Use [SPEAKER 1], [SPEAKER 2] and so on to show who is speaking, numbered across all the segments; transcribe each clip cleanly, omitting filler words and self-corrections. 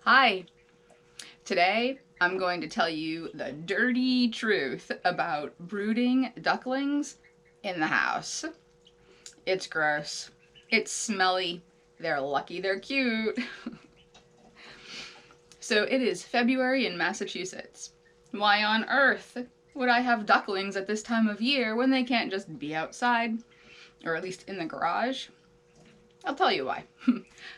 [SPEAKER 1] Hi! Today I'm going to tell you the dirty truth about brooding ducklings in the house. It's gross. It's smelly. They're lucky they're cute. So it is February in Massachusetts. Why on earth would I have ducklings at this time of year when they can't just be outside, or at least in the garage? I'll tell you why.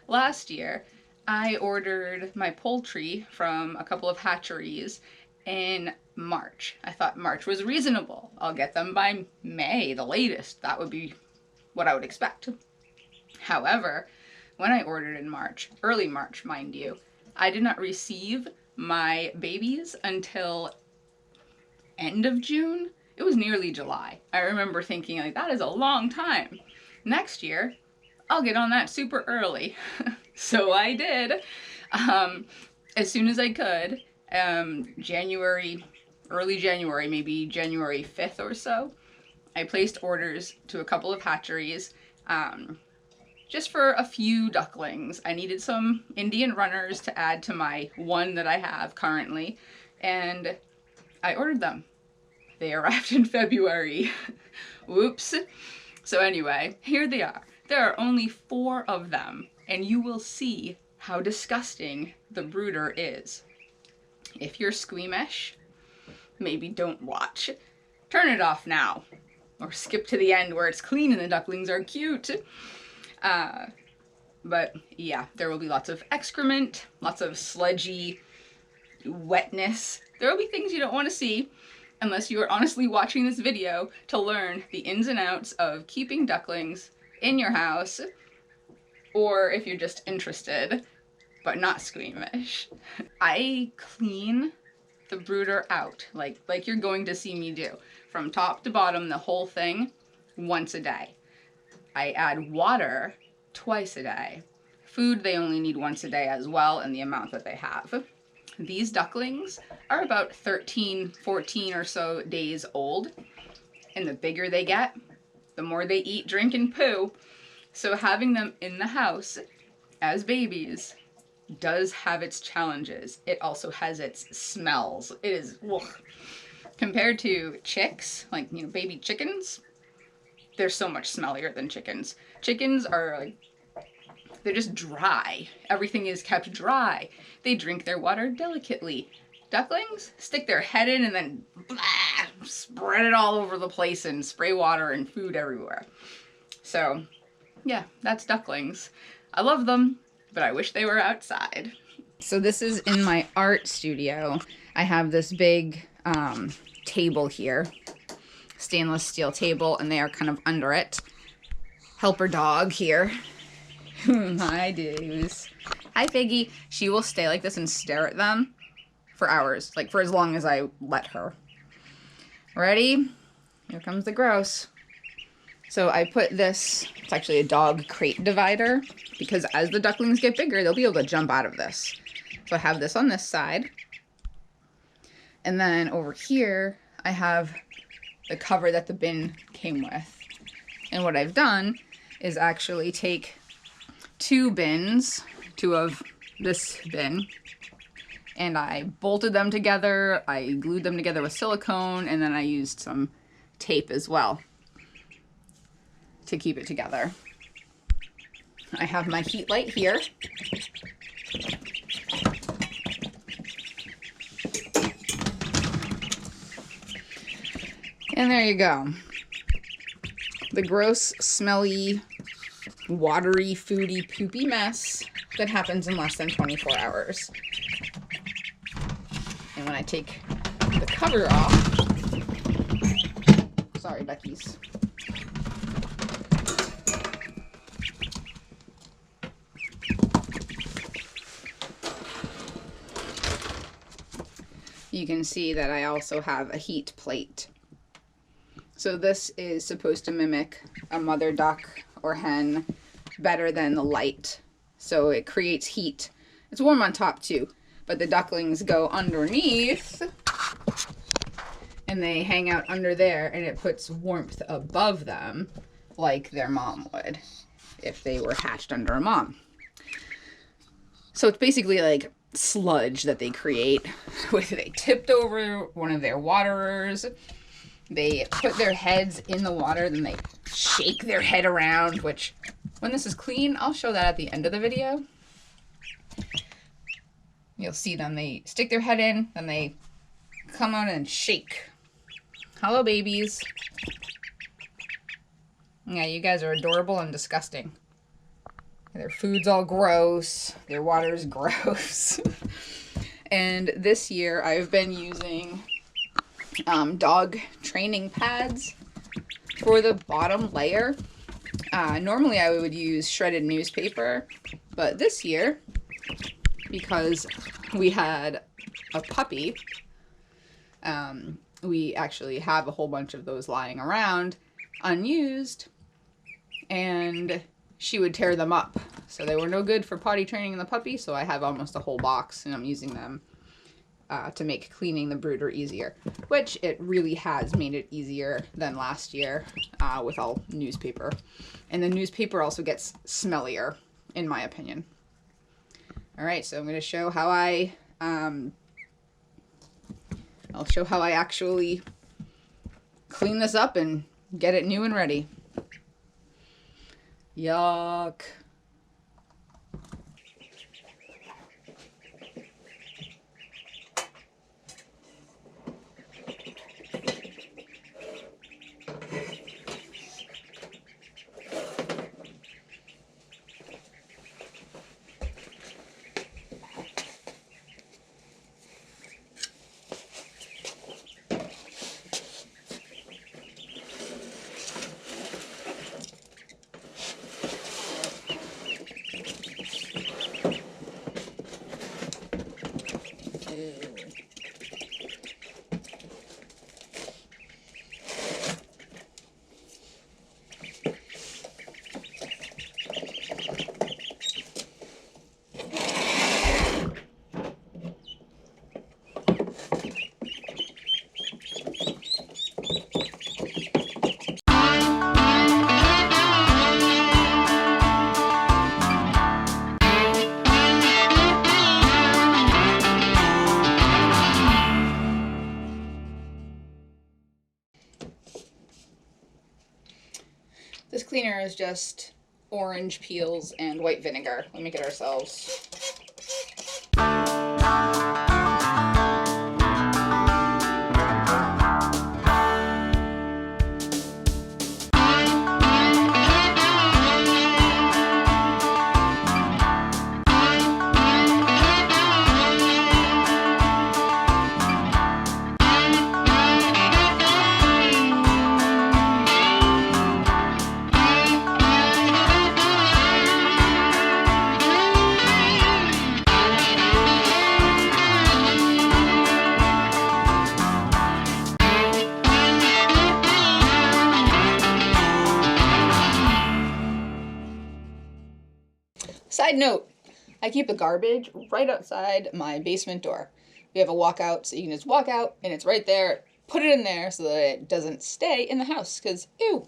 [SPEAKER 1] Last year, I ordered my poultry from a couple of hatcheries in March. I thought March was reasonable. I'll get them by May, the latest. That would be what I would expect. However, when I ordered in March, early March, mind you, I did not receive my babies until end of June. It was nearly July. I remember thinking, like, that is a long time. Next year, I'll get on that super early. So I did, as soon as I could, early January, maybe January 5th or so, I placed orders to a couple of hatcheries, just for a few ducklings. I needed some Indian runners to add to my one that I have currently, and I ordered them. They arrived in February. Whoops. So anyway, here they are. There are only 4 of them, and you will see how disgusting the brooder is. If you're squeamish, maybe don't watch. Turn it off now, or skip to the end where it's clean and the ducklings are cute. But yeah, there will be lots of excrement, lots of sludgy wetness. There will be things you don't want to see unless you are honestly watching this video to learn the ins and outs of keeping ducklings in your house, or if you're just interested but not squeamish. I clean the brooder out like you're going to see me do, from top to bottom, the whole thing, once a day. I add water twice a day. Food they only need once a day as well, and the amount that they have. These ducklings are about 13, 14 or so days old, and the bigger they get, the more they eat, drink, and poo. So having them in the house as babies does have its challenges. It also has its smells. It is, ugh. Compared to chicks, like, baby chickens, they're so much smellier than chickens. Chickens are like, they're just dry. Everything is kept dry. They drink their water delicately. Ducklings stick their head in and then blah, spread it all over the place and spray water and food everywhere. So yeah, that's ducklings. I love them, but I wish they were outside. So this is in my art studio. I have this big table here, stainless steel table, and they are kind of under it. Helper dog here. Hi, dudes. Hi, Figgy. She will stay like this and stare at them for hours, like for as long as I let her. Ready? Here comes the gross. So I put this, it's actually a dog crate divider, because as the ducklings get bigger, they'll be able to jump out of this. So I have this on this side. And then over here, I have the cover that the bin came with. And what I've done is actually take 2 bins, 2 of this bin, and I bolted them together, I glued them together with silicone, and then I used some tape as well to keep it together. I have my heat light here. And there you go. The gross, smelly, watery, foody, poopy mess that happens in less than 24 hours. And when I take the cover off, sorry, Becky's. You can see that I also have a heat plate. So this is supposed to mimic a mother duck or hen better than the light. So it creates heat. It's warm on top too, but the ducklings go underneath and they hang out under there, and it puts warmth above them like their mom would if they were hatched under a mom. So it's basically like sludge that they create. They tipped over one of their waterers. They put their heads in the water, then they shake their head around, which when this is clean, I'll show that at the end of the video. You'll see them. They stick their head in, then they come out and shake. Hello, babies. Yeah, you guys are adorable and disgusting. Their food's all gross. Their water's gross. And this year I've been using dog training pads for the bottom layer. Normally I would use shredded newspaper, but this year, because we had a puppy, we actually have a whole bunch of those lying around unused, and she would tear them up. So they were no good for potty training the puppy, so I have almost a whole box, and I'm using them to make cleaning the brooder easier, which it really has made it easier than last year with all newspaper. And the newspaper also gets smellier, in my opinion. All right, so I'm going to show how I'll show how I actually clean this up and get it new and ready. Yuck. This cleaner is just orange peels and white vinegar. We'll make it ourselves. Side note, I keep the garbage right outside my basement door. We have a walkout, so you can just walk out and it's right there. Put it in there so that it doesn't stay in the house, because ew.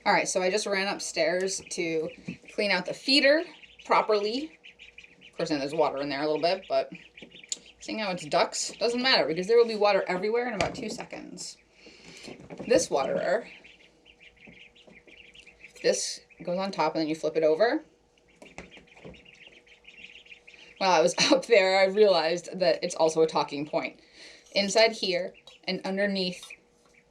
[SPEAKER 1] Alright, so I just ran upstairs to clean out the feeder properly. Of course, then there's water in there a little bit, but seeing how it's ducks, doesn't matter because there will be water everywhere in about 2 seconds. This waterer, this goes on top and then you flip it over. While I was up there, I realized that it's also a talking point. Inside here and underneath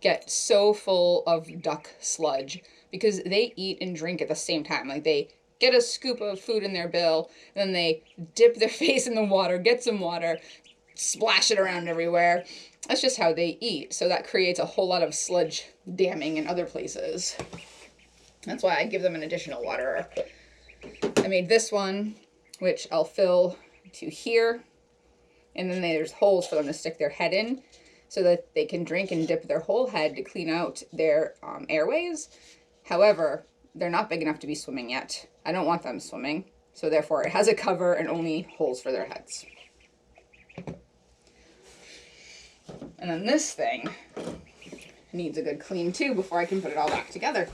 [SPEAKER 1] get so full of duck sludge because they eat and drink at the same time. Like, they get a scoop of food in their bill, and then they dip their face in the water, get some water, splash it around everywhere. That's just how they eat. So that creates a whole lot of sludge damming in other places. That's why I give them an additional waterer. I made this one, which I'll fill to here, and then there's holes for them to stick their head in so that they can drink and dip their whole head to clean out their airways. However, they're not big enough to be swimming yet. I don't want them swimming. So therefore it has a cover and only holes for their heads. And then this thing needs a good clean too before I can put it all back together.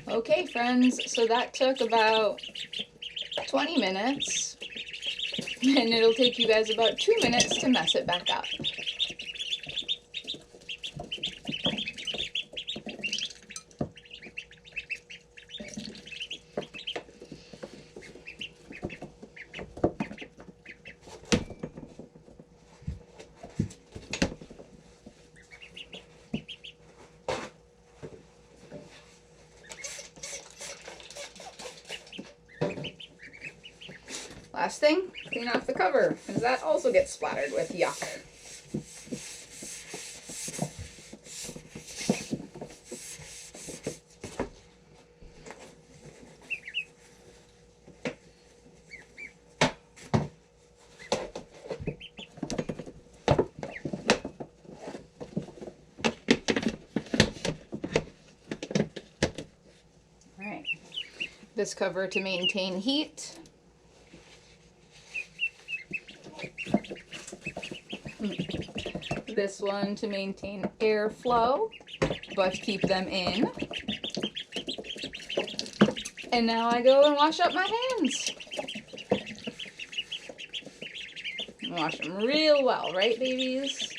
[SPEAKER 1] Okay, friends, so that took about 20 minutes, and it'll take you guys about 2 minutes to mess it back up. Last thing, clean off the cover, because that also gets splattered with yuck. All right, this cover to maintain heat. This one to maintain airflow, but keep them in. And now I go and wash up my hands. Wash them real well, right, babies?